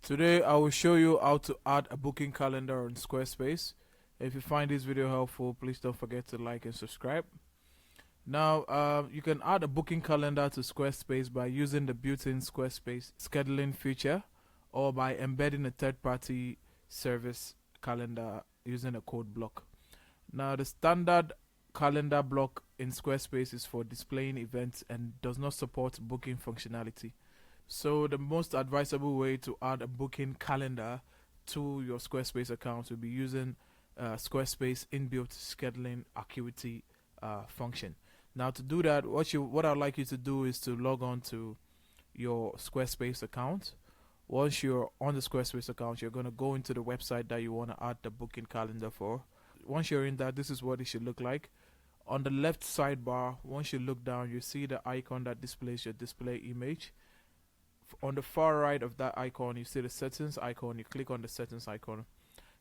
Today I will show you how to add a booking calendar on Squarespace. If you find this video helpful, please don't forget to like and subscribe. Now you can add a booking calendar to Squarespace by using the built-in Squarespace scheduling feature, or by embedding a third-party service calendar using a code block. Now the standard calendar block in Squarespace is for displaying events and does not support booking functionality. So the most advisable way to add a booking calendar to your Squarespace account will be using Squarespace inbuilt scheduling Acuity function. Now to do that, what I'd like you to do is to log on to your Squarespace account. Once you're on the Squarespace account, you're going to go into the website that you want to add the booking calendar for. Once you're in that, this is what it should look like. On the left sidebar, once you look down, you see the icon that displays your display image. On the far right of that icon, you see the settings icon. You click on the settings icon,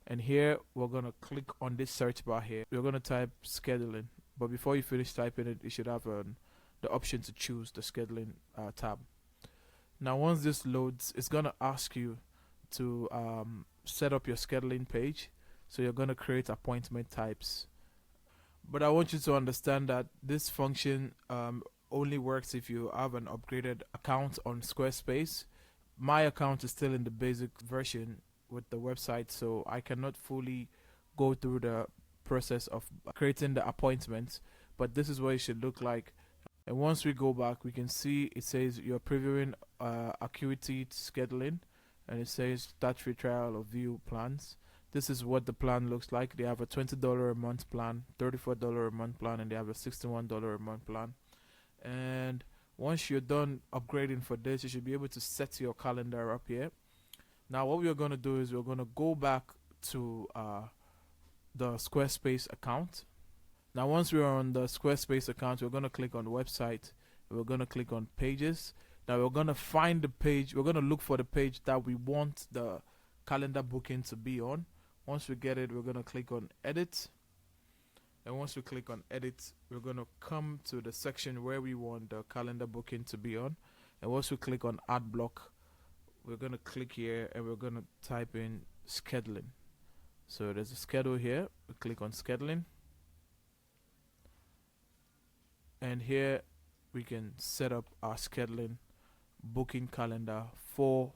and here we're going to click on this search bar here. We're going to type scheduling, but before you finish typing it, you should have the option to choose the scheduling tab. Now once this loads, it's going to ask you to set up your scheduling page. So you're going to create appointment types, but I want you to understand that this function only works if you have an upgraded account on Squarespace. My account is still in the basic version with the website, so I cannot fully go through the process of creating the appointments, but this is what it should look like. And once we go back, we can see it says you're previewing Acuity scheduling, and it says start free trial or view plans. This is what the plan looks like. They have a $20 a month plan, $34 a month plan, and they have a $61 a month plan. And once you're done upgrading for this, you should be able to set your calendar up here. Now what we're going to do is we're going to go back to the Squarespace account. Now once we're on the Squarespace account, we're going to click on website. We're going to click on pages. Now we're going to find the page. We're going to look for the page that we want the calendar booking to be on. Once we get it, we're going to click on edit. And once we click on edit, we're going to come to the section where we want the calendar booking to be on. And once we click on add block, we're going to click here and we're going to type in scheduling. So there's a schedule here. We click on scheduling. And here we can set up our scheduling booking calendar for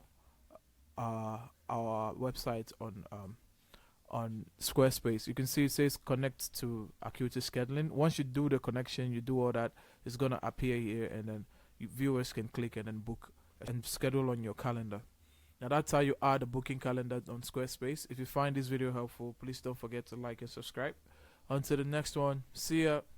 our website on Squarespace. You can see it says connect to Acuity scheduling. Once you do the connection, you do all that, it's gonna appear here, and then viewers can click and then book and schedule on your calendar. Now that's how you add a booking calendar on Squarespace. If you find this video helpful, please don't forget to like and subscribe. Until the next one, see ya.